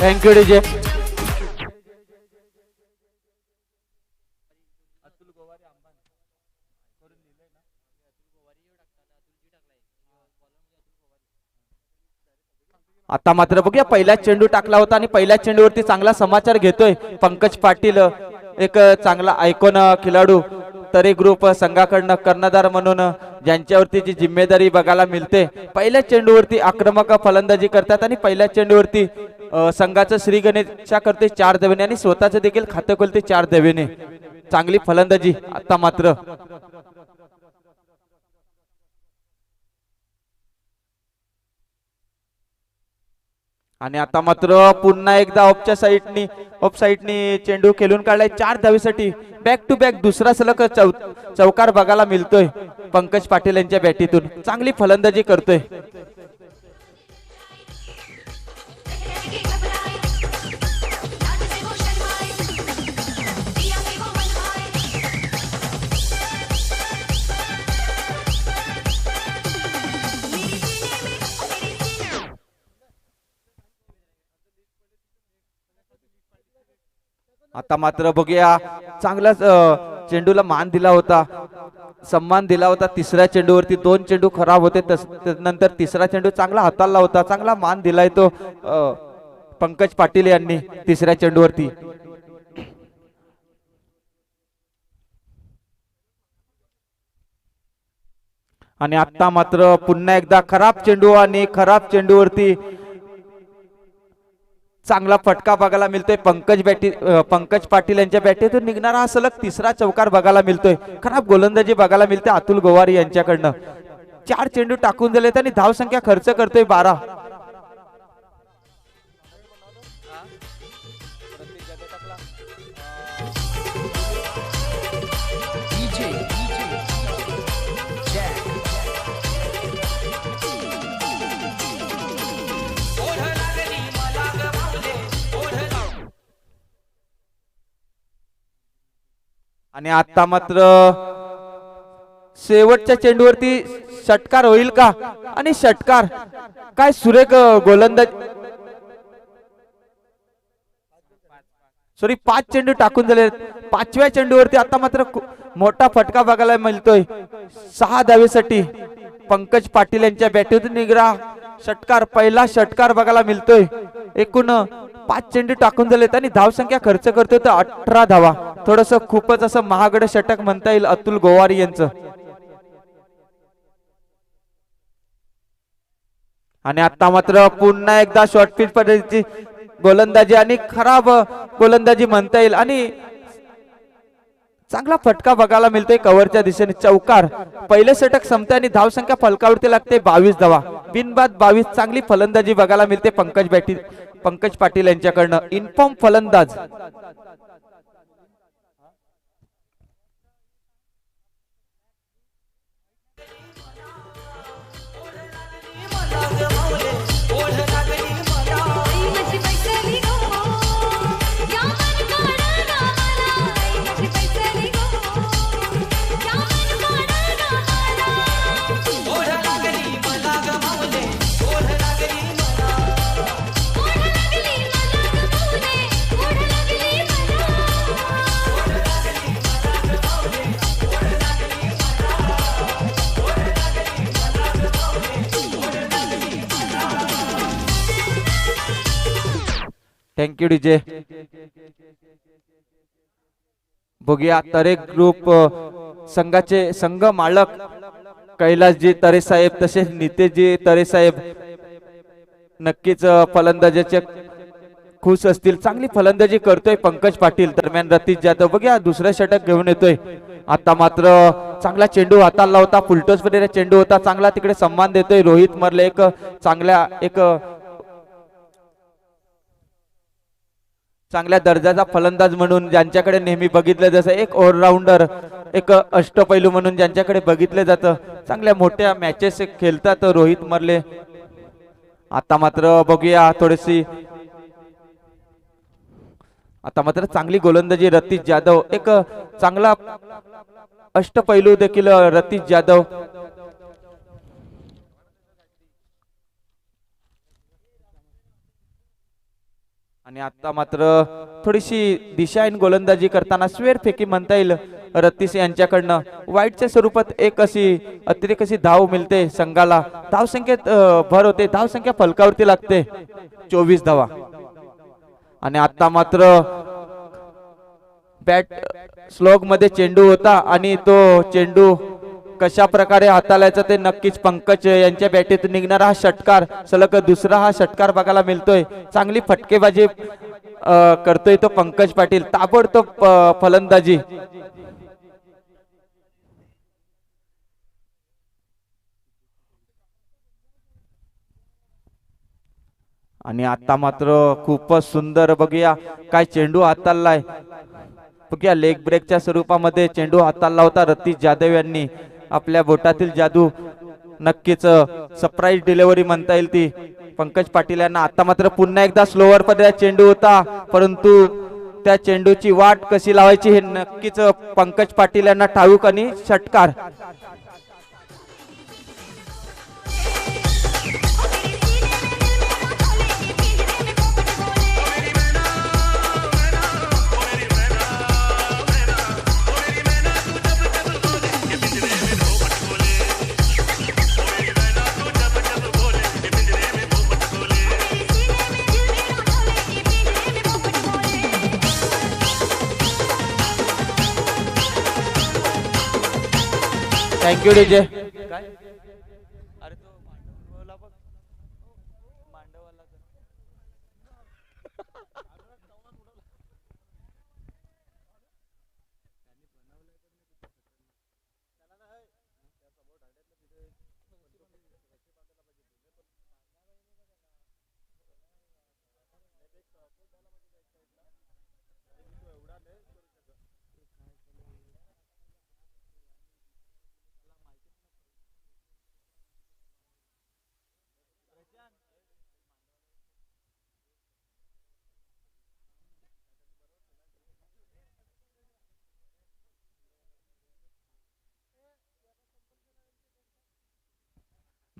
Thank you DJ. आता मात्र बघूया पहिला चेंडू टाकला होता आणि पहिल्या चेंडूवरती चांगला समाचार घेतोय पंकज पाटील, एक चांगला आयकॉन खेळाडू तरी ग्रुप संघाकडनं कर्णधार म्हणून ज्यांच्यावरती जी जिम्मेदारी बघायला मिळते. पहिल्या चेंडूवरती आक्रमक फलंदाजी करतात आणि पहिल्या चेंडूवरती संघाचं श्रीगणेशा करते 4 धावेने आणि स्वतःचं देखील खातं खोलते 4 धावेने. चांगली फलंदाजी आता मात्र. आणि आता मात्र पुन्हा एकदा ऑफ साइडनी चेंडू खेळून काढलाय 4 धावेसाठी. बॅक टू बॅक दुसरा सलग चौकार बघायला मिळतोय पंकज पाटील यांच्या बॅटीतून. चांगली फलंदाजी करतोय. आता मात्र बघूया चांगलाच चेंडूला मान दिला होता, सन्मान दिला होता. तिसऱ्या चेंडूवरती 2 चेंडू खराब होते, नंतर तिसरा चेंडू चांगला हाताळला होता. चांगला मान दिलाय तो पंकज पाटील यांनी तिसऱ्या चेंडूवरती. आणि आता मात्र पुन्हा एकदा खराब चेंडू आणि खराब चेंडूवरती चांगला फटका बघायला मिळतोय. पंकज पाटील यांच्या बॅटीतून निघणारा हा सलग तिसरा चौकार बघायला मिळतोय. खराब गोलंदाजी बघायला मिळते अतुल गोवारी यांच्याकडनं. 4 चेंडू टाकून दिलेत आणि धाव संख्या खर्च करतोय 12. आणि आता मात्र शेवटच्या चेंडूवरती षटकार होईल का? आणि षटकार काय सुरेख गोलंदाज. 5 चेंडू टाकून दिले. 5व्या चेंडूवरती आता मात्र मोठा फटका बघायला मिळतोय 6 धावेसाठी. पंकज पाटील यांच्या बॅटीतून निघरा षटकार, पहिला षटकार बघायला मिळतोय. एकूण 5 चेंडू टाकून दिलेत आणि धाव संख्या खर्च करतोय तर 18 धावा. थोडस खूपच असं महागडं षटक म्हणता येईल अतुल गोवारी यांचं. आणि आता मात्र पुन्हा एकदा शॉर्ट पिच पद्धतीची गोलंदाजी आणि खराब गोलंदाजी म्हणता येईल आणि चांगला फटका बघायला मिळतोय कव्हरच्या दिशेने. चौकार. पहिले षटक संपते आणि धाव संख्या फलकावरती लागते 22 धावा. बिनबाद 22. चांगली फलंदाजी बघायला मिळते पंकज पाटील यांच्याकडनं. इन्फॉर्म फलंदाज. Thank you DJ. बघूया तरे ग्रुप संघाचे संघ मालक कैलासजी तरे साहेब तसेच नितेशजी तरे साहेब नक्कीच फलंदाजीचे खुश असतील. चांगली फलंदाजी करतोय पंकज पाटील. दरम्यान रतीश जाधव बघूया दुसरा षटक घेऊन येतोय. आता मात्र चांगला चेंडू हाताळला होता, फुलटॉस मध्ये चेंडू होता. चांगला तिकडे सन्मान देतोय रोहित मरले. एक चांगल्या दर्जाचा फलंदाज म्हणून ज्यांच्याकडे नेहमी बघितलं जसं एक ऑलराऊंडर, एक अष्टपैलू म्हणून ज्यांच्याकडे बघितलं जातं. चांगल्या मोठ्या मॅचेस खेळतात रोहित मरले. आता मात्र बघूया थोडीशी आता मात्र चांगली गोलंदाजी रतीश जाधव. एक चांगला अष्टपैलू देखील रतीश जाधव. आणि आता मात्र थोडीशी दिशाहीन गोलंदाजी करताना स्वेर फेकी म्हणता येईल रत्तीस यांच्याकडनं. वाईटच्या स्वरूपात एक अतिरिक्त अशी धाव मिळते संघाला. धावसंख्येत भर होते, धावसंख्या फलकावरती लागते 24 धावा. आणि आता मात्र बॅट स्लोग मध्ये चेंडू होता आणि तो चेंडू कशा प्रकारे हाताळायचा ते नक्कीच पंकज यांच्या बॅटीत निघणारा हा षटकार, सलग दुसरा हा षटकार बघायला मिळतोय. चांगली फटकेबाजी करतोय तो पंकज पाटील, ताबडतोब फलंदाजी. आणि आता मात्र खूपच सुंदर बघूया काय चेंडू हाताळलाय. बघूया लेग ब्रेकच्या स्वरूपामध्ये चेंडू हाताळला होता रतीश जाधव यांनी. आपल्या बोटातील जादू नक्कीच सरप्राईज डिलिव्हरी म्हणता येईल ती पंकज पाटील यांना. आता मात्र पुन्हा एकदा स्लोवर मध्ये चेंडू होता, परंतु त्या चेंडूची वाट कशी लावायची हे नक्कीच पंकज पाटील यांना ठाऊक. आणि षटकार. Thank you DJ.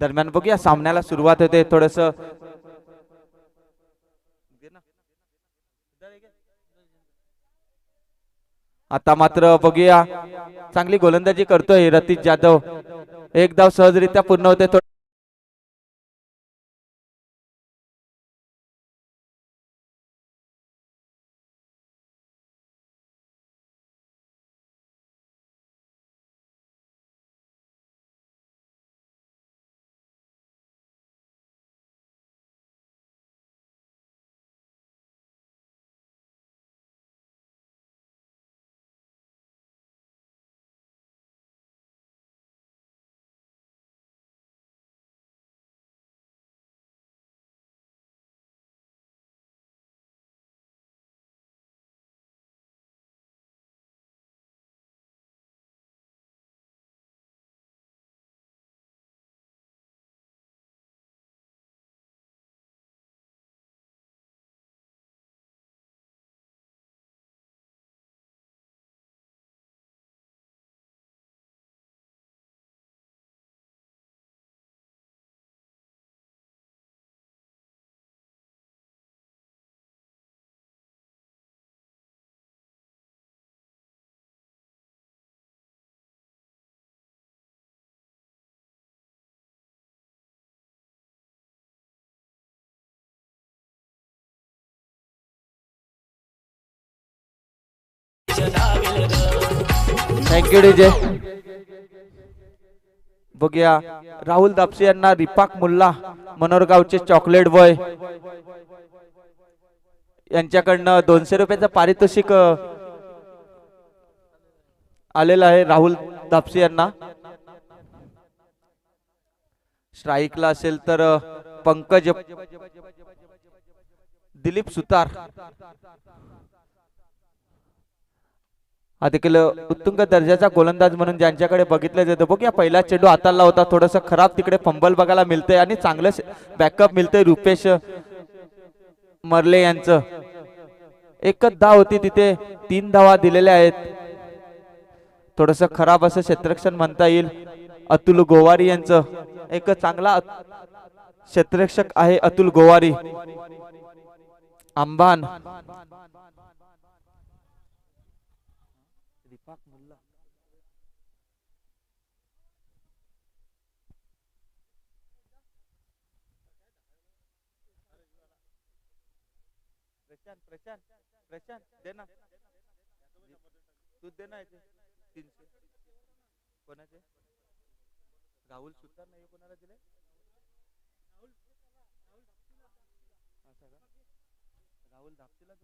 दरम्यान बघूया सामन्याला सुरुवात होते. थोडस आता मात्र बघूया चांगली गोलंदाजी करतोय रतीश जाधव. एक धाव सहजरित्या पूर्ण होते. Thank you DJ. बघूया राहुल दापसे यांना रिपाक मुल्ला मनोरगावचे चॉकलेट बॉय यांच्याकडनं 200 रुपयाचं पारितोषिक आलेलं आहे. राहुल दापसे यांना स्ट्राईकला असेल तर पंकज दिलीप सुतार हा देखील उत्तुंग दर्जाचा गोलंदाज म्हणून ज्यांच्याकडे बघितलं जातं. बघूया पहिला चेंडू हाताळला होता, थोडस खराब तिकडे फंबल बघायला मिळतंय आणि चांगलं बॅकअप मिळतंय रुपेश मर्ले यांचं. एकच धाव होती तिथे, 3 धावा दिलेल्या आहेत. थोडस खराब असं क्षेत्ररक्षण म्हणता येईल. अतुल गोवारी यांचं एक चांगला क्षेत्ररक्षक आहे अतुल गोवारी. आंबान प्रशांत प्रशांत प्रशांत दे ना तू दे ना 300 कोणाचे राहुल सुतार नाही कोणाला दिले राहुल धापतीला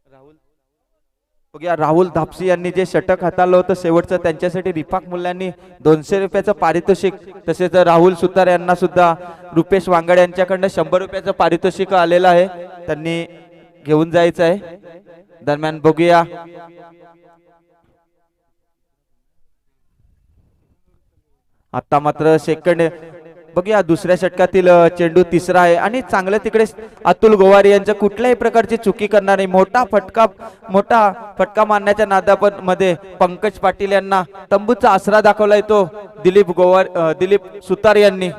राहुल बघूया राहुल धापसी यांनी जे षटक हाताळलं होतं शेवटचं त्यांच्यासाठी रिफाक मुल्यांनी 200 रुपयाचं पारितोषिक तसेच राहुल सुतार यांना सुद्धा रुपेश वांगड यांच्याकडनं 100 रुपयाचं पारितोषिक आलेलं आहे त्यांनी घेऊन जायचं आहे दरम्यान बघूया आता मात्र सेकंड बघूया दुसऱ्या षटकातील चेंडू तिसरा आहे आणि चांगलं तिकडे अतुल गोवारी यांच्या कुठल्याही प्रकारची चुकी करणार नाही मोठा फटका मारण्याच्या नादामध्ये पंकज पाटील यांना तंबूचा आसरा दाखवलाय तो दिलीप सुतार यांनी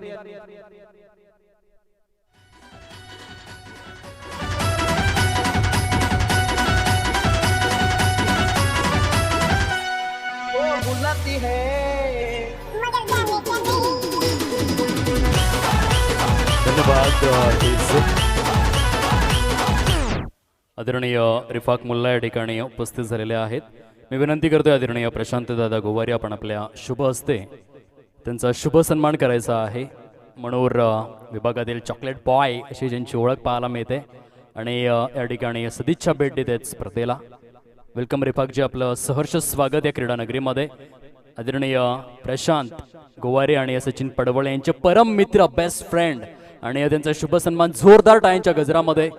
आदरणीय रिफाक मुल्ला या ठिकाणी उपस्थित झालेले आहेत मी विनंती करतोय आदरणीय प्रशांत दादा गोवारी आपण आपल्या शुभ हस्ते त्यांचा शुभ सन्मान करायचा आहे मनोर विभागातील चॉकलेट बॉय अशी ज्यांची ओळख पाहायला मिळते आणि या ठिकाणी सदिच्छा भेट देत स्पर्धेला वेलकम रिफाकजी आपलं सहर्ष स्वागत या क्रीडा नगरीमध्ये आदरणीय प्रशांत गोवारी आणि सचिन पडवळे यांचे परम मित्र बेस्ट फ्रेंड आणि त्यांचा शुभ सन्मान जोरदार टाळ्यांच्या गजरामध्ये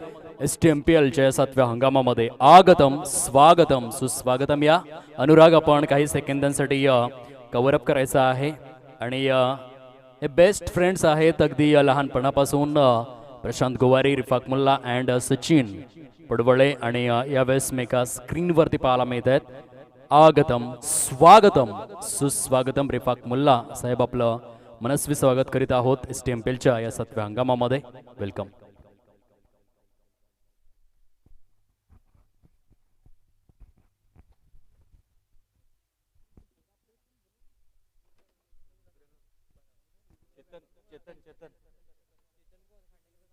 STMPLच्या 7व्या हंगामामध्ये आगतम स्वागतम सुस्वागतम या अनुराग आपण काही सेकंदांसाठी कव्हरअप करायचा आहे आणि हे बेस्ट फ्रेंड्स आहेत अगदी लहानपणापासून प्रशांत गोवारी रिफाक मुल्ला अँड सचिन पडवळे आणि यावेळेस मी एका स्क्रीनवरती पाहायला मिळत आहेत आगतम स्वागतम सुस्वागतम रिफाक मुल्ला साहेब आपलं मनस्वी स्वागत करीत आहोत STMPLच्या या 7व्या हंगामामध्ये वेलकम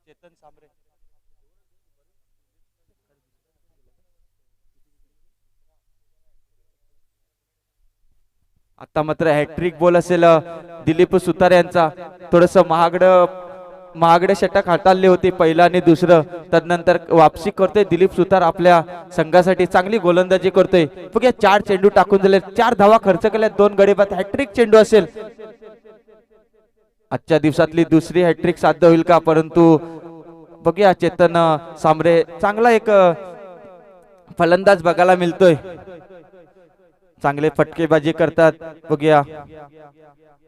चेतन सांबरे आता मात्र हॅट्रिक बॉल असेल दिलीप सुतार यांचा थोडस महागडे षटक हाताळले होते पहिला आणि दुसरं तदनंतर वापसी करतोय दिलीप सुतार आपल्या संघासाठी चांगली गोलंदाजी करतोय बघूया 4 चेंडू टाकून दिले 4 धावा खर्च केल्या 2 गडी बाद हॅट्रिक चेंडू असेल आजच्या दिवसातली दुसरी हॅट्रिक साध्य होईल का परंतु बघूया चेतन सांबरे चांगला एक फलंदाज बघायला मिळतोय चांगले फटकेबाजी करतात बघूया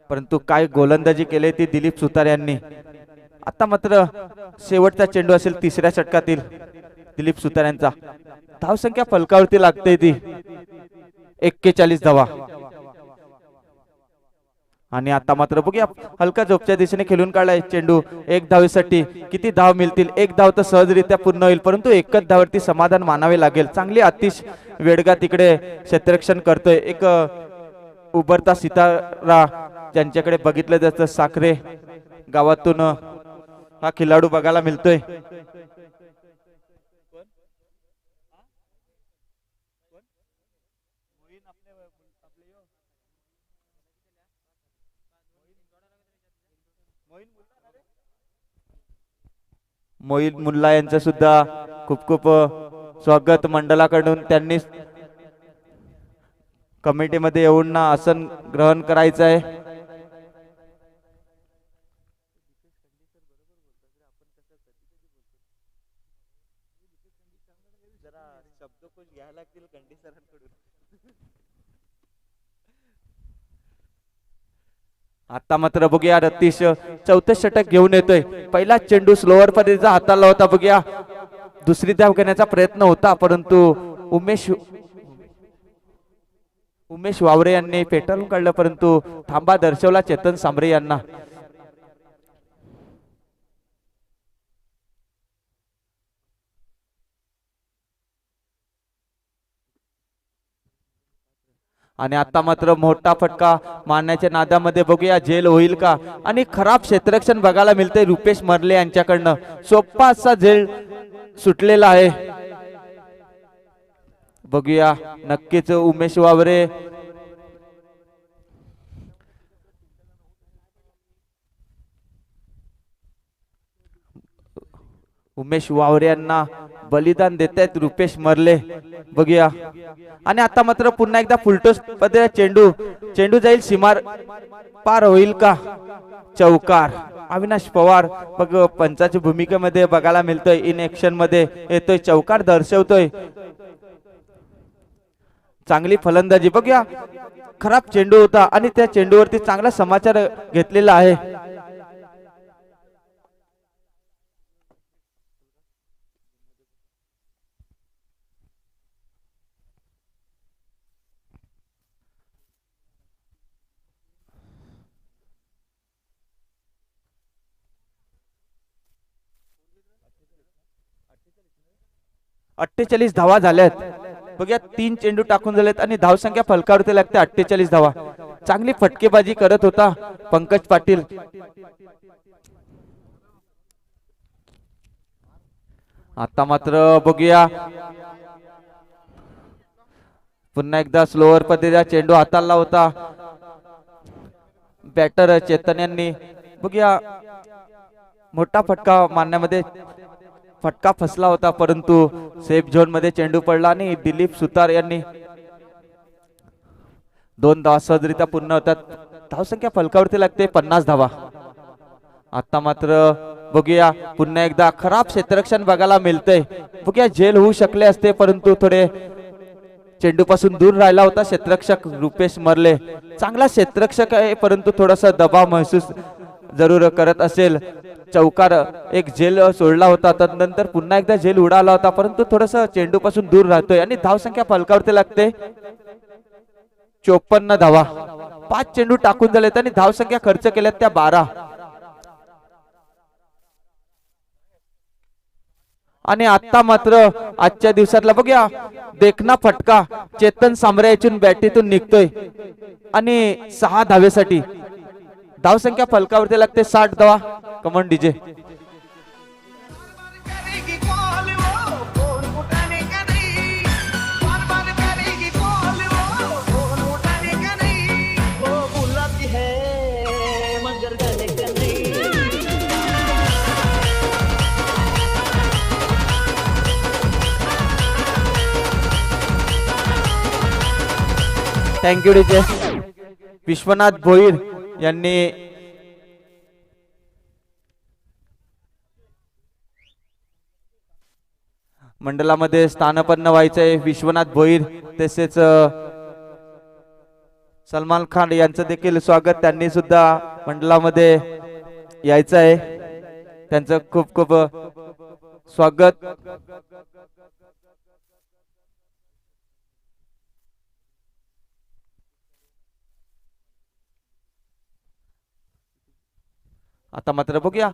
परंतु काय गोलंदाजी केली ती दिलीप सुतार यांनी आता मात्र शेवटचा चेंडू असेल तिसऱ्या षटकातील दिलीप सुतार यांचा धावसंख्या फलकावरती लागते ती 41 धावा आणि आता मात्र बघूया हलका झोपच्या दिशेने खेळून काढलाय चेंडू 1 धावेसाठी किती धाव मिळतील 1 धाव तर सहजरित्या पूर्ण होईल परंतु एकच धावावरती समाधान मानावे लागेल चांगली आतिश वेडगा तिकडे क्षेत्ररक्षण करतोय एक उभरता सितारा ज्यांच्याकडे बघितलं जातं साखरे गावातून हा खिलाडू बघायला मिळतोय मोईन मुल्ला यांचं सुद्धा खूप खूप स्वागत मंडळाकडून त्यांनी कमिटीमध्ये येऊन ना आसन ग्रहण करायचं आहे आता मात्र बघूया रतीश चौथं षटक घेऊन येतोय पहिला चेंडू स्लोअर पद्धतीचा हाताला होता बघूया दुसरी धाव घेण्याचा प्रयत्न होता परंतु उमेश वावरे यांनी पेटाळून काढलं परंतु थांबा दर्शवला चेतन सांबरे यांना आणि आता मात्र मोठा फटका मारण्याच्या नादामध्ये बघूया झेल होईल का आणि खराब क्षेत्ररक्षण बघायला मिळते रुपेश मरले यांच्याकडनं. सोपा असा झेल सुटलेला आहे. बघूया नक्कीच उमेश वावरे यांना बलिदान देत आहेत रुपेश मरले. बघूया आणि आता मात्र पुन्हा एकदा फुलटोस मध्ये चेंडू जाईल सीमार पार होईल का. चौकार अविनाश पवार बघ पंचाच्या भूमिकेमध्ये बघायला मिळतोय. इन ऍक्शन मध्ये येतोय, चौकार दर्शवतोय. चांगली फलंदाजी. बघूया खराब चेंडू होता आणि त्या चेंडूवरती चांगला समाचार घेतलेला आहे. अठ्ठेचाळीस धावा झाल्यात. बघूया 3 चेंडू टाकून झालेत आणि धावसंख्या फलकावरती लागते 48 धावा. चांगली फटकेबाजी करत होता पंकज पाटील. आता मात्र बघूया पुन्हा एकदा स्लोअर पद्धतीचा चेंडू हाताळला होता बॅटर चेतन यांनी. बघूया मोठा फटका मारण्यामध्ये फटका फसला होता परंतु सेफ झोन मध्ये चेंडू पडला आणि दिलीप सुतार यांनी 2 धावा सहजरित्या पूर्ण होतात. धावसंख्या फलकावरती लागते 50 धावा. आता मात्र बघूया पुन्हा एकदा खराब क्षेत्ररक्षण बघायला मिळतंय. बघूया झेल होऊ शकले असते परंतु थोडे चेंडू पासून दूर राहिला होता क्षेत्ररक्षक रुपेश मरले. चांगला क्षेत्ररक्षक आहे परंतु थोडासा दबाव महसूस जरूर करत असेल. चौकार एक झेल सोडला होता त्यानंतर पुन्हा एकदा झेल उडाला होता परंतु थोडस चेंडू पासून दूर राहतोय आणि धावसंख्या फलकावरती लागते 54 धावा. 5 चेंडू टाकून झालेत आणि धावसंख्या खर्च केल्यात त्या 12. आणि आता मात्र आजच्या दिवसातला बघूया देखना फटका चेतन सामऱ्यातून बॅटीतून निघतोय आणि 6 धावेसाठी. धावसंख्या फलकावरती लागते 60 धावा. Come on DJ. Thank you DJ. Vishwanath Bhoir यांनी मंडळामध्ये स्थानपन्न व्हायचंय. विश्वनाथ भोईर तसेच सलमान खान यांचं देखील स्वागत. त्यांनी सुद्धा मंडळामध्ये यायचं आहे. त्यांचं खूप खूप स्वागत. आता मात्र बघूया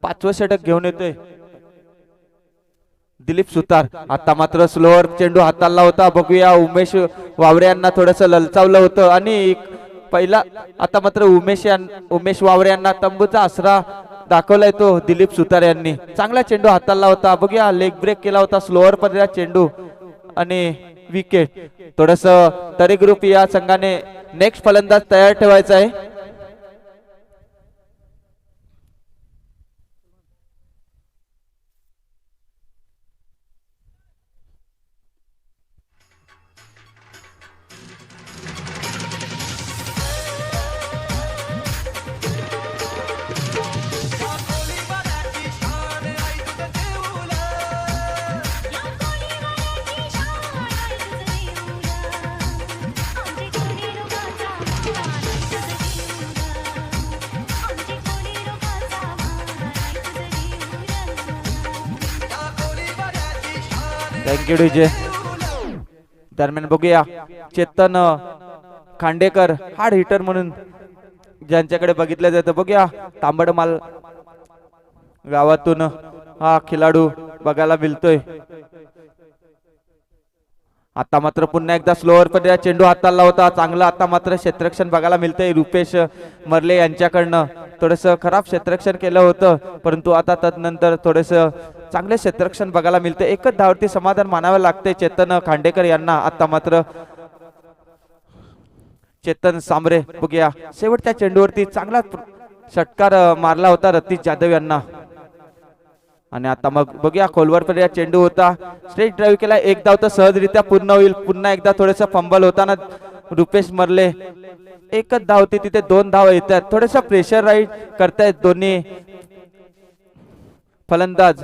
5वं षटक घेऊन येतोय दिलीप सुतार. आता मात्र स्लोअर चेंडू हाताळला होता. बघूया उमेश वावरे यांना थोडस ललचावलं होतं आणि पहिला आता मात्र उमेश वावरे यांना तंबूचा आसरा दाखवलाय तो दिलीप सुतार यांनी. चांगला चेंडू हाताळला होता. बघूया लेग ब्रेक केला होता स्लोअर पद्धतीचा चेंडू आणि विकेट. थोडस तरी ग्रुप या संघाने नेक्स्ट फलंदाज तयार ठेवायचा आहे. Thank you DJ. दरम्यान बघूया चेतन खांडेकर हार्ड हिटर म्हणून ज्यांच्याकडे बघितलं जातं. बघूया तांबडमाल गावातून हा खेळाडू बघायला मिळतोय. आता मात्र पुन्हा एकदा स्लोअर मध्ये चेंडू हाताला होता, चांगलं आता मात्र क्षेत्ररक्षण बघायला मिळतंय रुपेश मर्ले यांच्याकडनं. थोडस खराब क्षेत्ररक्षण केलं होतं, परंतु आता तदनंतर थोडस चांगले क्षेत्ररक्षण बघायला मिळते. एकच धावती समाधान मानावं लागते चेतन खांडेकर यांना. आता मात्र चेतन सांबरे बघूया शेवटच्या चेंडूवरती चांगला षटकार मारला होता रतीश जाधव यांना. आणि आता मग बघूया खोलवर पर्यंत चेंडू होता, स्ट्रेट ड्राईव्ह केला, एक धाव तर सहजरित्या पूर्ण होईल. पुन्हा एकदा थोडस फंबल होताना रुपेश मर्ले एकच धाव होती, तिथे 2 धाव येतात. थोडस प्रेशर राईड करतायत दोन्ही फलंदाज.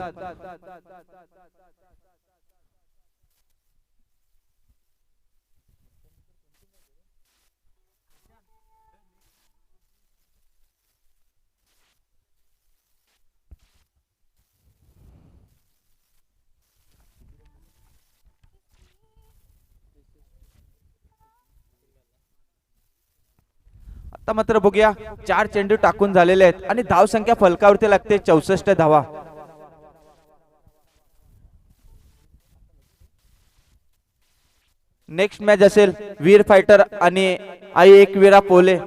आता मात्र बघूया 4 चेंडू टाकून झालेले आहेत आणि धाव संख्या फलकावरती लागते 64 धावा. नेक्स्ट मॅच असेल वीर फायटर आणि आई एकविरा पोले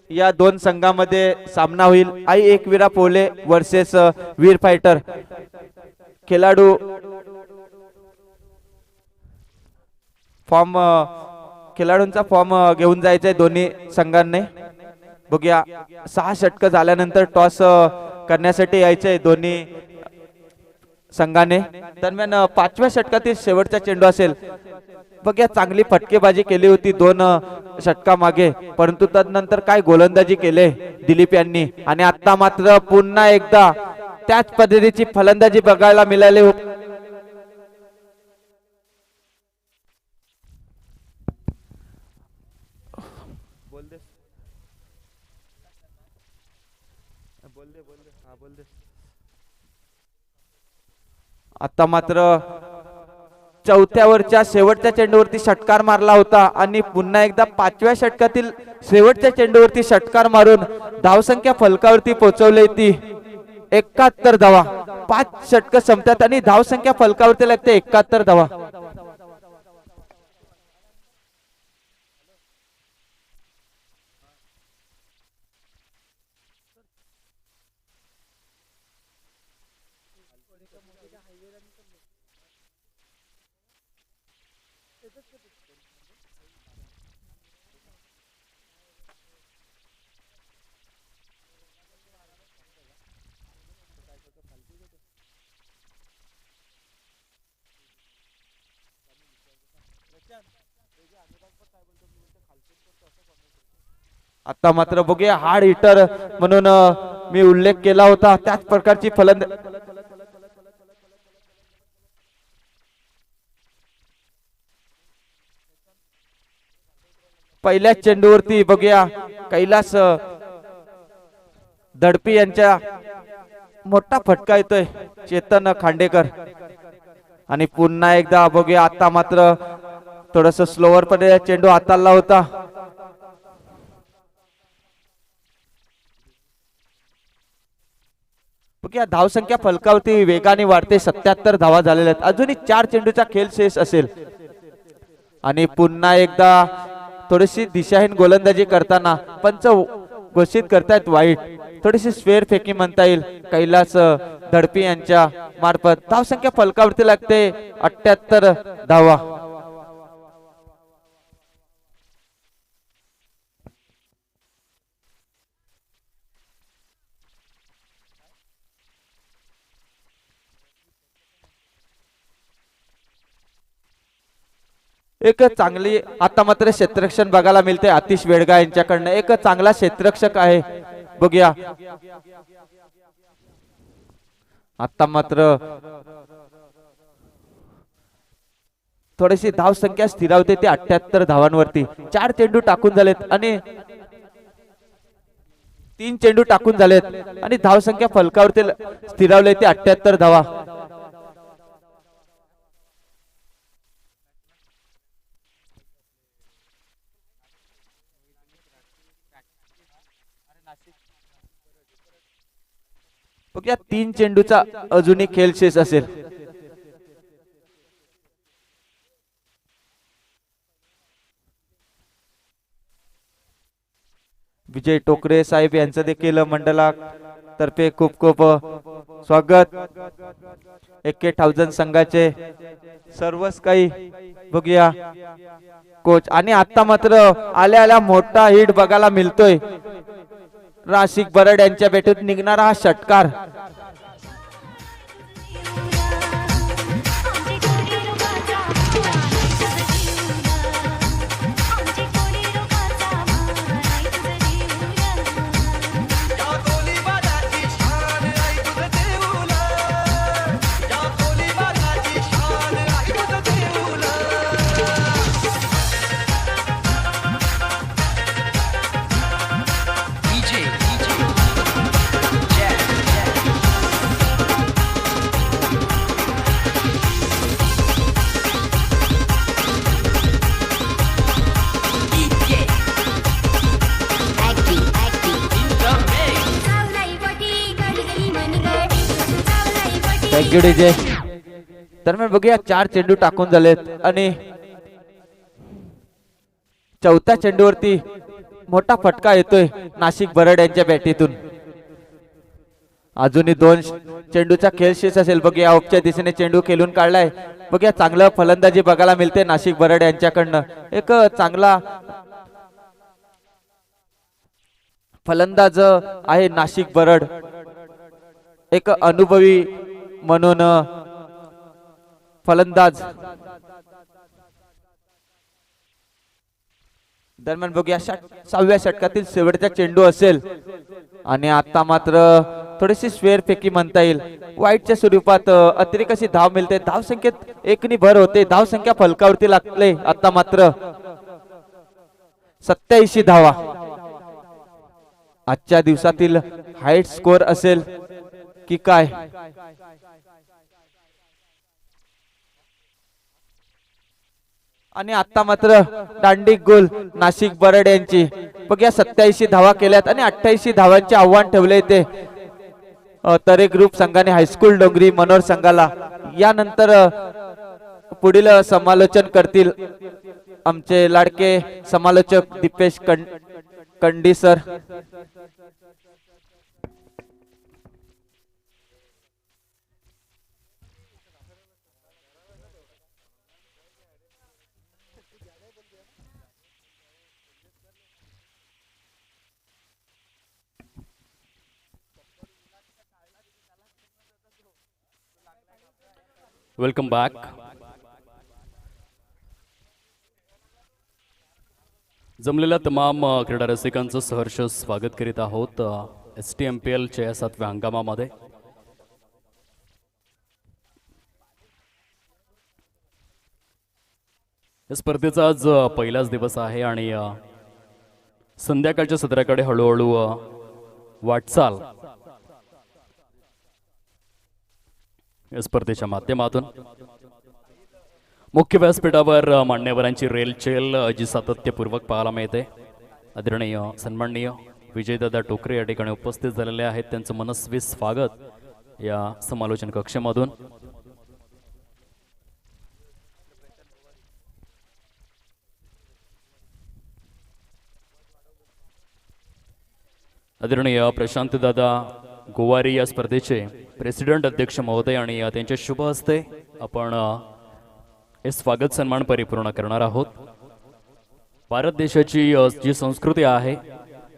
या 2 संघामध्ये सामना होईल. आई एकविरा पोले वर्सेस वीर फायटर. खेळाडू खेळाडूंचा फॉर्म घेऊन जायचंय दोन्ही संघांनी. बघूया 6 षटक झाल्यानंतर टॉस करण्यासाठी यायचंय दोन्ही संघाने. दरम्यान 5व्या षटकातील शेवटचा चेंडू असेल. बघूया चांगली फटकेबाजी केली होती 2 षटका मागे, परंतु तदनंतर काय गोलंदाजी केले दिलीप यांनी. आणि आता मात्र पुन्हा एकदा त्याच पद्धतीची फलंदाजी बघायला मिळाली. आता मात्र 4थ्या शेवटच्या चेंडूवरती षटकार मारला होता आणि पुन्हा एकदा 5व्या षटकातील शेवटच्या चेंडूवरती षटकार मारून धावसंख्या फलकावरती पोहोचवली ती 71 धावा. 5 षटक संपतात आणि धावसंख्या फलकावरती लागते 71 धावा. आता मात्र बघूया हार्ड हिटर म्हणून मी उल्लेख केला होता त्याच प्रकारची पहिल्या चेंडूवरती बघूया कैलास दडपी यांच्या मोठा फटका येतोय चेतन खांडेकर. आणि पुन्हा एकदा बघूया आता मात्र थोडस स्लोवर मध्ये चेंडू हाताळला होता. बघूया धावसंख्या फलकावरती वेगाने वाढते 77 धावा झालेल्या आहेत. अजूनही 4 चेंडूचा खेळ शेष असेल. आणि पुन्हा एकदा थोडीशी दिशाहीन गोलंदाजी करताना पंच घोषित करतायत वाईट. थोडीशी स्क्वेअर फेकी म्हणता येईल कैलास दडपी यांच्या मार्फत. धावसंख्या फलकावरती लागते 78 धावा. एक चांगली आता मात्र क्षेत्ररक्षण बघायला मिळते आतिश वेडगा यांच्याकडनं. एक चांगला क्षेत्ररक्षक आहे. बघूया आता मात्र थोडीशी धाव संख्या स्थिरावते ते 78 धावांवरती. 4 चेंडू टाकून झालेत आणि 3 चेंडू टाकून झालेत आणि धाव संख्या फलकावरती स्थिरावले ते 78 धावा. बघूया 3 चेंडूचा अजूनही खेळ शेष असेल. विजय टोकरे साहेब यांचं देखील मंडळातर्फे खूप खूप स्वागत. 1000 संघाचे सर्वच काही बघूया कोच. आणि आता मात्र आल्या आल्या मोठा हिट बघायला मिळतोय. नाशिक बरड यांच्या भेटीत निघणारा हा षटकार. Thank you DJ. दरम्यान बघूया 4 चेंडू टाकून झालेत आणि चौथ्या चेंडूवरती मोठा फटका येतोय नाशिक बरड यांच्या बॅटीतून. अजूनही 2 चेंडूचा खेळ शेष असेल. बघूया ऑफच्या दिशेने चेंडू खेळून काढलाय. बघूया चांगलं फलंदाजी बघायला मिळते नाशिक बरड यांच्याकडनं. एक चांगला फलंदाज आहे नाशिक बरड. एक अनुभवी म्हणून फलंदाज. दरम्यान बघूया 6व्या षटकातील शेवटचा चेंडू असेल आणि आता मात्र थोडीशी स्वेर फेकी म्हणता येईल. वाईटच्या स्वरूपात अतिरिक्त अशी धाव मिळते. धाव संख्येत 1 भर होते. धाव संख्या फलकावरती लागले. आता मात्र 87 धावा आजच्या दिवसातील हाईट स्कोर असेल की काय. आणि आता मात्र दांडी गोल नाशिक बरड यांची. बघूया 87 धावा केल्यात आणि 88 धावांचे आव्हान ठेवले ते तरे ग्रुप संघाने हायस्कूल डोंगरी मनोर संघाला. यानंतर पुढील समालोचन करतील आमचे लाडके समालोचक दीपेश कंडी सर. Welcome back. जमलेल्या तमाम क्रीडा रसिकांचं सहर्ष स्वागत करीत आहोत STMPL च्या या 7व्या हंगामामध्ये. या स्पर्धेचा आज पहिलाच दिवस आहे आणि संध्याकाळच्या सत्राकडे हळूहळू वाटचाल या स्पर्धेच्या माध्यमातून मुख्य व्यासपीठावर मान्यवरांची रेलचेल जी सातत्यपूर्वक पाहायला मिळते. आदरणीय सन्माननीय विजयदादा टोकरे या ठिकाणी उपस्थित झालेले आहेत. त्यांचं मनस्वी स्वागत या समालोचन कक्षेमधून. आदरणीय प्रशांतदादा गोवारी या स्पर्धेचे प्रेसिडेंट अध्यक्ष महोदय आणि त्यांच्या शुभ हस्ते आपण हे स्वागत सन्मान परिपूर्ण करणार आहोत. भारत देशाची जी संस्कृती आहे,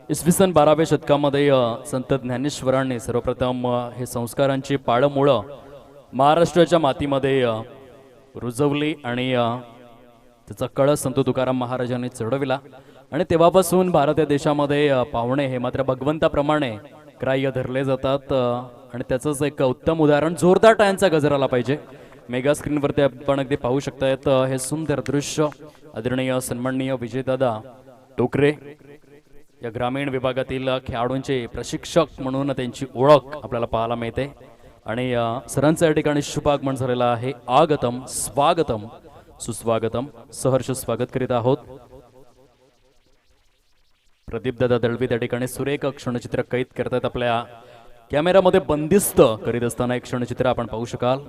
इसवी सन 12व्या शतकामध्ये संत ज्ञानेश्वरांनी सर्वप्रथम हे संस्कारांची पाळंमुळं महाराष्ट्राच्या मातीमध्ये रुजवली आणि त्याचा कळस संत तुकाराम महाराजांनी चढविला. आणि तेव्हापासून भारत या देशामध्ये पाहुणे हे मात्र भगवंताप्रमाणे ग्राह्य धरले जातात. आणि त्याचंच एक उत्तम उदाहरण जोरदार टाळ्यांचा गजर आला पाहिजे. मेगा स्क्रीनवरती आपण अगदी पाहू शकतायत हे सुंदर दृश्य. आदरणीय सन्माननीय विजयदादा टोकरे या ग्रामीण विभागातील खेळाडूंचे प्रशिक्षक म्हणून त्यांची ओळख आपल्याला पाहायला मिळते. आणि सरांचं या ठिकाणी शुभ आगमन झालेलं आहे. आगतम स्वागतम सुस्वागतम सहर्ष स्वागत करीत आहोत. प्रदीप दादा दळवी त्या ठिकाणी सुरेख क्षणचित्र कैद करतात. आपल्या कॅमेरामध्ये बंदिस्त करीत असताना एक क्षणचित्र आपण पाहू शकाल.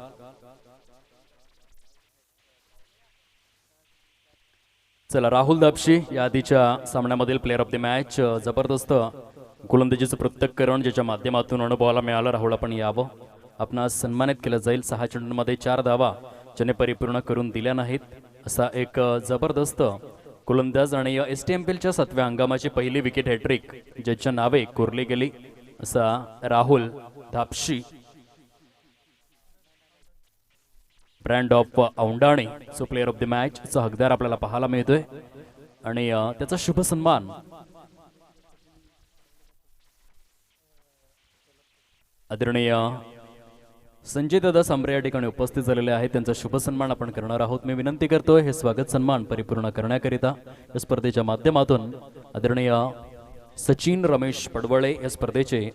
चला राहुल दापशी या आधीच्या सामन्यामधील प्लेअर ऑफ द मॅच. जबरदस्त गोलंदाजीचं पृथक्करण ज्याच्या माध्यमातून अनुभवाला मिळालं. राहुल आपण यावं, आपणास सन्मानित केलं जाईल. 6 चेंडूंमध्ये 4 धावा ज्याने परिपूर्ण करून दिल्या नाहीत असा एक जबरदस्त गोलंदाज आणि STMPLच्या 7व्या हंगामाची पहिली विकेट हॅट्रिक ज्याच्या नावे कोरली गेली असा Rahul Dhapshi. Brand of Aundane so player of the match चा हकदार आपल्याला पाहायला मिळतोय आणि त्याचा शुभ सन्मान आदरणीय संजय दादा सांबरे या ठिकाणी उपस्थित झालेले आहेत. त्यांचा शुभ सन्मान आपण करणार आहोत. मी विनंती करतोय हे स्वागत सन्मान परिपूर्ण करण्याकरिता या स्पर्धेच्या माध्यमातून आदरणीय सचिन रमेश पडवळे या स्पर्धेचे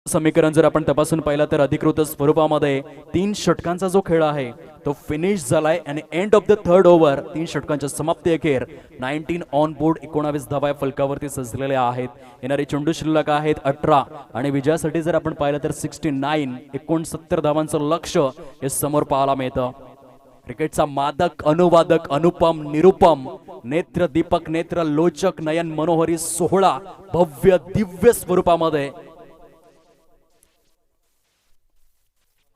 समीकरण जर आपण तपासून पाहिलं तर अधिकृत स्वरूपामध्ये 3 षटकांचा जो खेळ आहे तो फिनिश झालाय आणि end of the third over 3 षटकांच्या समाप्ती अखेर 19 ऑन बोर्ड 19 धावा फलकावरती सजलेल्या आहेत. येणारे चेंडू शिल्लक आहेत 18 आणि विजयासाठी जर आपण पाहिलं तर 69 धावांचं लक्ष्य हे समोर पाहायला मिळतं. क्रिकेटचा मादक अनुवादक अनुपम निरुपम नेत्र दीपक नेत्र लोचक नयन मनोहरी सोहळा भव्य दिव्य स्वरूपामध्ये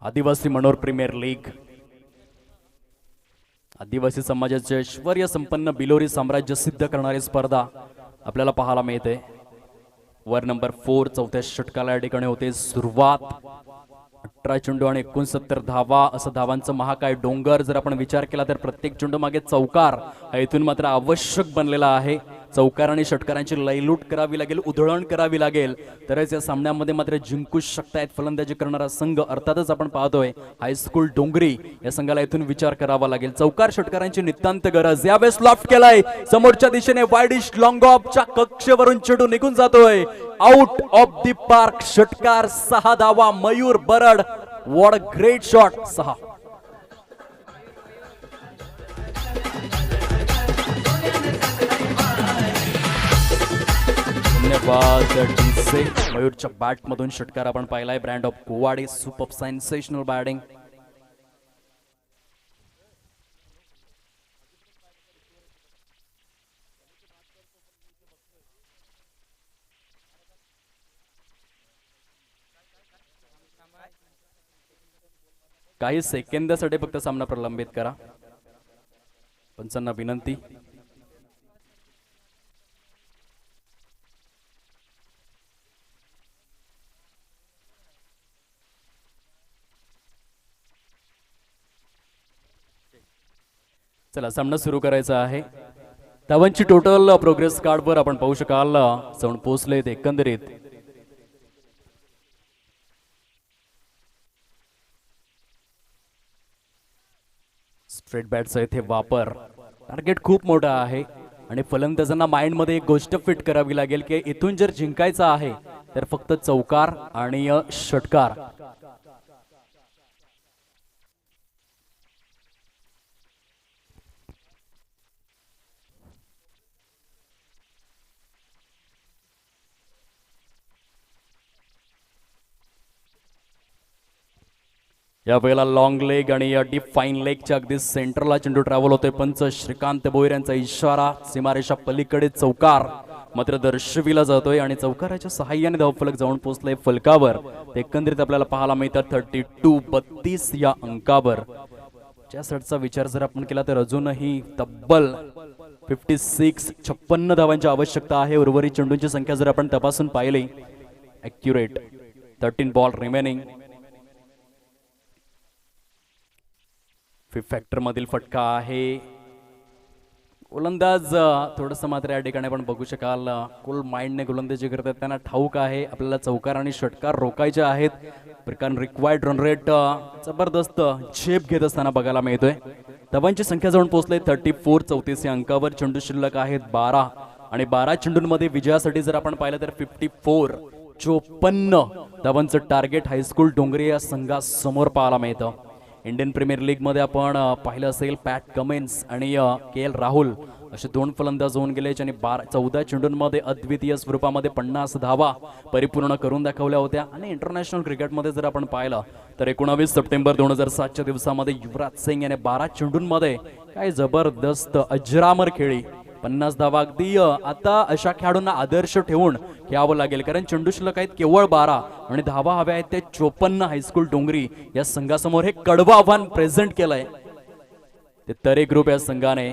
आदिवासी मनोहर प्रीमियर लीग आदिवासी समाजाचे ऐश्वर्य संपन्न बिलोरी साम्राज्य सिद्ध करणारी स्पर्धा आपल्याला पाहायला मिळते. वर नंबर 4 चौथ्या षटकाला या ठिकाणी होते सुरुवात. 18 चेंडू आणि 69 धावा असं धावांचं महाकाय डोंगर जर आपण विचार केला तर प्रत्येक चेंडू मागे चौकार हा इथून मात्र आवश्यक बनलेला आहे. चौकार आणि षटकारांची लयलूट करावी लागेल, उधळण करावी लागेल तरच या सामन्यामध्ये मात्र जिंकू शकतायत फलंदाजी करणारा संघ. अर्थातच आपण पाहतोय हायस्कूल डोंगरी या संघाला इथून विचार करावा लागेल. चौकार षटकारांची नितांत गरज. यावेळेस लॉफ्ट केलाय समोरच्या दिशेने वाईडिश लॉंग ऑफच्या कक्षेवरून चेंडू निघून जातोय आउट ऑफ द पार्क. षटकार 6 धावा Mayur Barad. What a great shot. 6 धन्यवाद डीसे. मयूरच्या बॅट मधून षटकार आपण पाहिलाय. Brand of Gowade super sensational batting. काही सेकंदासाठी फक्त सामना प्रलंबित करा. पंचांना विनंती. चला सामना सुरू करायचा आहे. धावांची टोटल प्रोग्रेस कार्डवर आपण पाहू शकाल जाऊन पोहोचलेत एकंदरीत स्ट्रेट बॅटचा इथे वापर. टार्गेट खूप मोठा आहे आणि फलंदाजांना माइंड मध्ये एक गोष्ट फिट करावी लागेल की इथून जर जिंकायचं आहे तर फक्त चौकार आणि षटकार. या वेळेला लॉंग लेग आणि डीप फाईन लेगच्या अगदी सेंटरला चेंडू ट्रॅव्हल होतोय. पंच श्रीकांत बोईर यांचा इशारा. सीमारेषा पलीकडे चौकार मात्र दर्शविला जातोय आणि चौकाराच्या सहाय्याने धावफलक जाऊन पोहोचले फलकावर. एकंदरीत आपल्याला पाहायला मिळतात 32 या अंकावर. ज्या सटचा विचार जर आपण केला तर अजूनही तब्बल 56 धावांची आवश्यकता आहे. उर्वरित चेंडूंची संख्या जर आपण तपासून पाहिली accurate 13 ball remaining. Fifth factor मधील फटका आहे. गोलंदाज थोडंसं मात्र या ठिकाणी आपण बघू शकाल कुल माइंडने गोलंदाजी करतात. त्यांना ठाऊक आहे आपल्याला चौकार आणि षटकार रोखायचे आहेत. प्रकार रिक्वायर्ड रन रेट जबरदस्त झेप घेत असताना बघायला मिळतोय. धावांची संख्या जाऊन पोहोचले 34 34 या अंकावर. चेंडू शिल्लक आहेत 12 आणि 12 चेंडूंमध्ये विजयासाठी जर आपण पाहिलं तर 54 धावांचं टार्गेट हायस्कूल डोंगरी या संघासमोर पाहायला मिळतं. इंडियन प्रीमियर लीग मध्ये आपण पाहिलं असेल पॅट कमिन्स आणि के एल राहुल असे 2 फलंदाज होऊन गेले ज्यांनी 14 चेंडूंमध्ये अद्वितीय स्वरूपामध्ये 50 धावा परिपूर्ण करून दाखवल्या होत्या. आणि इंटरनॅशनल क्रिकेटमध्ये जर आपण पाहिलं तर 19 सप्टेंबर 2007च्या दिवसामध्ये युवराज सिंग याने 12 चेंडूंमध्ये काय जबरदस्त अजरामर खेळी 50 धावा. अगदी आता अशा खेळाडूंना आदर्श ठेवून खेळावं लागेल कारण चेंडू शिल्लक आहेत केवळ 12 आणि धावा हव्या आहेत ते 54. हायस्कूल डोंगरी या संघासमोर हे कडवं आव्हान प्रेझेंट केलंय. ते तरे ग्रुप या संघाने.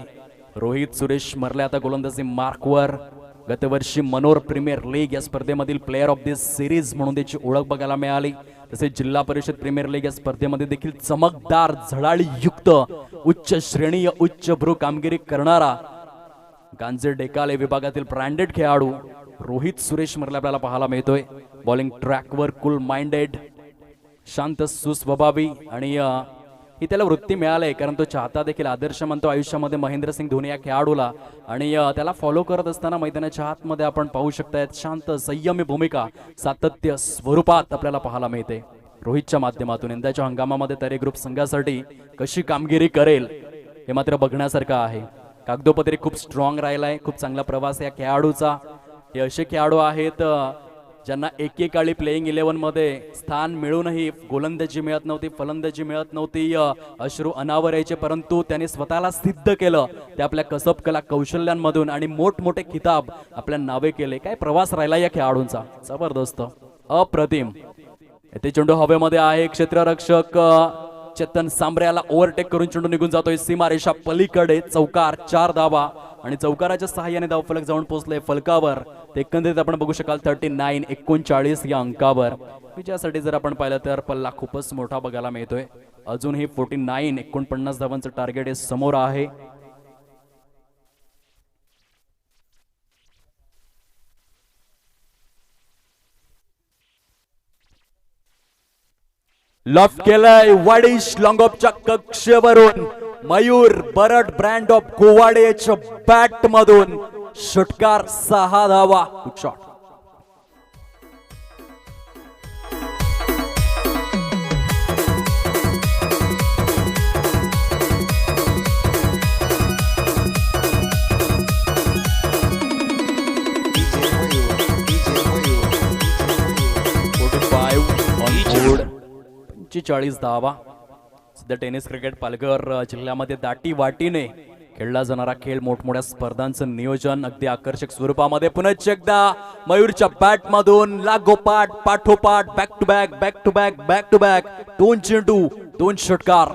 रोहित सुरेश मरले आता गोलंदाजी मार्कवर. गतवर्षी मनोहर प्रीमियर लीग या स्पर्धेमधील प्लेअर ऑफ दिस सिरीज म्हणून त्याची ओळख बघायला मिळाली. तसेच जिल्हा परिषद प्रीमियर लीग या स्पर्धेमध्ये देखील चमकदार झळाळीयुक्त उच्च श्रेणीय उच्चभ्रू कामगिरी करणारा गांजे डेकाले विभागातील ब्रँडेड खेळाडू रोहित सुरेश मरले आपल्याला पाहायला मिळतोय. बॉलिंग ट्रॅकवर कूल माइंडेड शांत सुस्वभावी आणि ही त्याला वृत्ती मिळाली, कारण तो चाहता देखील आदर्श म्हणतो आयुष्यामध्ये महेंद्रसिंग धोनी या खेळाडूला. आणि त्याला फॉलो करत असताना मैदानाच्या आतमध्ये आपण पाहू शकतायत शांत संयमी भूमिका सातत्य स्वरूपात आपल्याला पाहायला मिळते. रोहितच्या माध्यमातून यंदाच्या हंगामामध्ये तरे ग्रुप संघासाठी कशी कामगिरी करेल हे मात्र बघण्यासारखं आहे. कागदोपत्री खूप स्ट्रॉंग राहिलाय, खूप चांगला प्रवास या खेळाडूचा. हे असे खेळाडू आहेत ज्यांना एकेकाळी प्लेइंग 11 मध्ये स्थान मिळूनही गोलंदाजी मिळत नव्हती, फलंदाजी मिळत नव्हती, अश्रू अनावर यायचे, परंतु त्यांनी स्वतःला सिद्ध केलं. ते आपल्या कसब कला कौशल्यांमधून आणि मोठमोठे किताब आपल्या नावे केले. काय प्रवास राहिला या खेळाडूंचा, जबरदस्त, अप्रतिम. येथे चेंडू हवेमध्ये आहे, क्षेत्ररक्षक चेतन सांबऱ्याला ओव्हरटेक करून चेंडू निघून जातोय सीमारेषा पलीकडे. चौकार, 4 धावा आणि चौकाराच्या सहाय्याने धावफलक जाऊन पोहोचले फलकावर. ते एकंदरीत आपण बघू शकाल 39-39 या अंकावर. विजयासाठी जर आपण पाहिलं तर पल्ला खूपच मोठा बघायला मिळतोय. अजूनही 49 धावांचं टार्गेट हे समोर आहे. लॉफ्ट केलंय वाडिश लॉंग ऑफच्या कक्षेवरून. मयूर बरड ब्रँड ऑफ गोवाडेच्या बॅट मधून षटकार, 6 धावा. Good shot. ची 40 धावा. सध्या टेनिस क्रिकेट पालघर जिल्ह्यामध्ये दाटी वाटीने खेळला जाणारा खेळ, मोठमोठ्या स्पर्धांचं नियोजन अगदी आकर्षक स्वरूपामध्ये. पुनश्च एकदा मयूरच्या बॅट मधून लागोपाठ पाठोपाठ back to back back to back back to back 2 चेंडू 2 षटकार.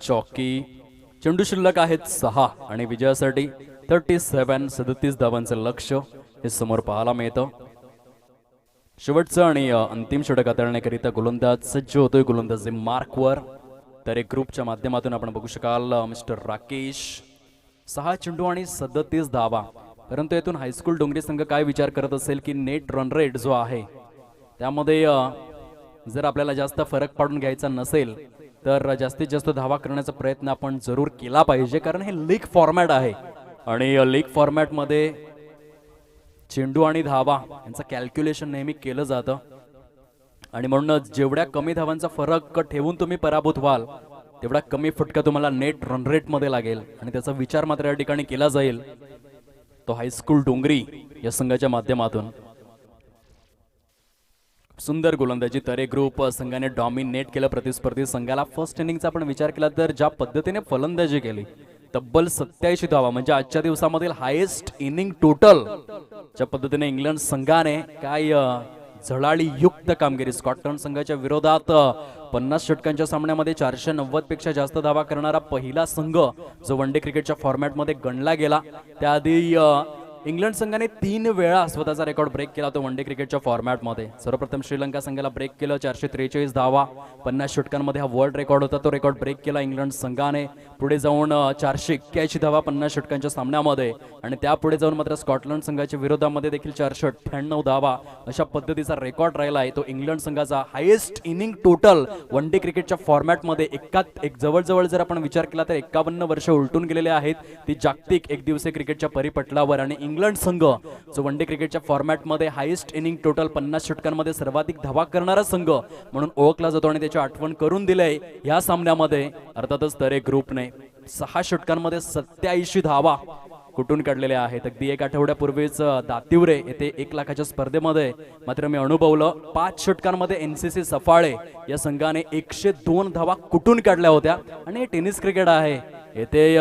चौकी. चेंडू शिल्लक आहेत 6 आणि विजयासाठी 37 धावांचं लक्ष हे समोर पाहायला मिळतं. शेवटचं आणि अंतिम षटक हाताळण्याकरिता गोलंदाज सज्ज होतोय. गोलंदाजी मार्कवर. तर एक ग्रुपच्या माध्यमातून आपण बघू शकाल मिस्टर राकेश. 6 चेंडू आणि 37 धावा. परंतु यातून हायस्कूल डोंगरी संघ काय विचार करत असेल की नेट रन रेट जो आहे त्यामध्ये जर आपल्याला जास्त फरक पाडून घ्यायचा नसेल तर जास्तीत जास्त धावा करण्याचा प्रयत्न आपण जरूर केला पाहिजे, कारण हे लीग फॉर्मॅट आहे आणि लीग फॉर्मॅटमध्ये चेंडू आणि धावा यांचं कॅल्क्युलेशन नेहमी केलं जातं. आणि म्हणूनच जेवढ्या कमी धावांचा फरक ठेवून तुम्ही पराभूत व्हाल तेवढा कमी फटका तुम्हाला नेट रन रेट मध्ये लागेल आणि त्याचा विचार मात्र या ठिकाणी केला जाईल. तो हायस्कूल डोंगरी या संघाच्या माध्यमातून. सुंदर गोलंदाजी तरे ग्रुप संघाने डॉमिनेट केलं प्रतिस्पर्धी संघाला. फर्स्ट इनिंगचा आपण विचार केला तर ज्या पद्धतीने फलंदाजी केली, तब्बल 87 धावा म्हणजे आजच्या दिवसामधील हायेस्ट इनिंग टोटल. ज्या पद्धतीने इंग्लंड संघाने काय झळाळी युक्त कामगिरी. स्कॉटलंड संघाच्या विरोधात 50 षटकांच्या सामन्यामध्ये 490 पेक्षा जास्त धावा करणारा पहिला संघ जो वन डे क्रिकेटच्या फॉर्मॅटमध्ये गणला गेला. त्याआधी इंग्लंड संघाने 3 वेळा स्वतःचा रेकॉर्ड ब्रेक केला तो वन डे क्रिकेटच्या फॉर्मॅटमध्ये. सर्वप्रथम श्रीलंका संघाला ब्रेक केलं, 443 धावा 50 षटकांमध्ये हा वर्ल्ड रेकॉर्ड होता. तो रेकॉर्ड ब्रेक केला इंग्लंड संघाने. पुढे जाऊन 481 धावा 50 षटकांच्या सामन्यामध्ये आणि त्यापुढे जाऊन मात्र स्कॉटलंड संघाच्या विरोधामध्ये देखील 498 धावा अशा पद्धतीचा रेकॉर्ड राहिला आहे. तो इंग्लंड संघाचा highest inning total one day क्रिकेटच्या फॉर्मॅटमध्ये. एक जवळजवळ जर आपण विचार केला तर 51 वर्ष उलटून गेलेले आहेत ती जागतिक एक दिवसीय क्रिकेटच्या परिपटलावर. आणि इंग्लंड संघ जो वन डे क्रिकेटच्या फॉर्मॅटमध्ये हायेस्ट इनिंग टोटल 50 षटकांमध्ये सर्वाधिक धावा करणारा संघ म्हणून ओळखला जातो आणि त्याची आठवण करून दिलंय या सामन्यामध्ये. अर्थातच तरे ग्रुपने 6 षटकांमध्ये 87 धावा कुठून काढलेल्या आहेत. अगदी एक आठवड्यापूर्वीच दातिवरे येथे 1 लाखाच्या स्पर्धेमध्ये मात्र मी अनुभवलं 5 षटकांमध्ये एनसीसी सफाळे या संघाने 102 धावा कुठून काढल्या होत्या. आणि हे टेनिस क्रिकेट आहे, येथे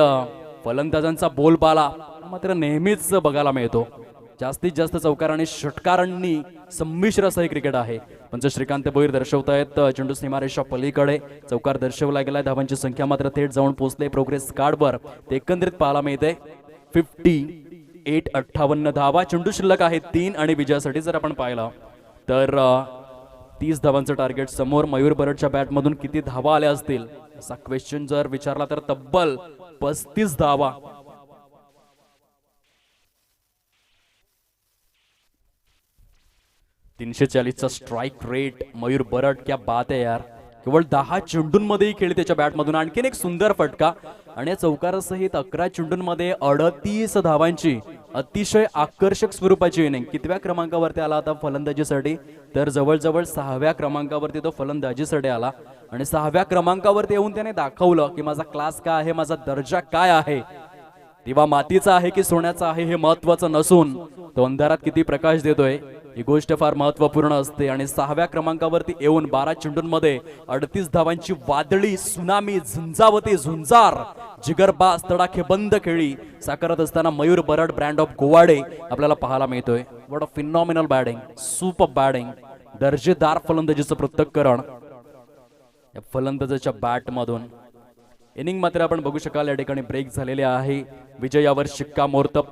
फलंदाजांचा बोलबाला मात्र नेहमीच बघायला मिळतो. जास्तीत जास्त चौकार आणि षटकारांनी संमिश्र असं हे क्रिकेट आहे. पंच श्रीकांत भोईर दर्शवतायत चेंडू सीमारेषा पलीकडे चौकार दर्शवला गेलाय. धावांची संख्या मात्र थेट जाऊन पोहोचले प्रोग्रेस कार्डवर. ते एकंदरीत पाहायला मिळते 58 धावा. चेंडू शिल्लक आहे 3 आणि विजयासाठी जर आपण पाहिलं तर 30 धावांचं टार्गेट समोर. मयूर बरडच्या बॅटमधून किती धावा आल्या असतील असा क्वेश्चन जर विचारला तर तब्बल 35 धावा. चा स्ट्राइक रेट मयूर बरड, क्या बात आहे यार. केवळ 10 चेंडूंमध्येही खेळली त्याच्या बॅटमधून. आणखीन एक सुंदर फटका आणि या चौकारासहित 11 चेंडूंमध्ये 38 धावांची अतिशय आकर्षक स्वरूपाची इनिंग. कितव्या क्रमांकावरती आला आता फलंदाजीसाठी तर जवळजवळ 6व्या क्रमांकावरती तो फलंदाजीसाठी आला. आणि 6व्या क्रमांकावरती येऊन त्याने दाखवलं की माझा क्लास काय आहे, माझा दर्जा काय आहे. तेव्हा मातीचा आहे की सोन्याचा आहे हे महत्वाचं नसून तो अंधारात किती प्रकाश देतोय ही गोष्ट फार महत्वपूर्ण असते. आणि 6व्या क्रमांकावरती येऊन 12 चेंडूंमध्ये 38 धावांची वादळी सुनामी झुंजावती झुंजार जिगरबाज तडाखेबंद खेळी साकारत असताना मयूर बरड ब्रँड ऑफ गोवाडे आपल्याला पाहायला मिळतोय. What a phenomenal batting, super batting, दर्जेदार फलंदाजीचं पृथक्करण या फलंदाजाच्या बॅटमधून. इनिंग मात्र आपण बघू शकाल या ठिकाणी ब्रेक झालेले आहे. विजयावर शिक्कामोर्तब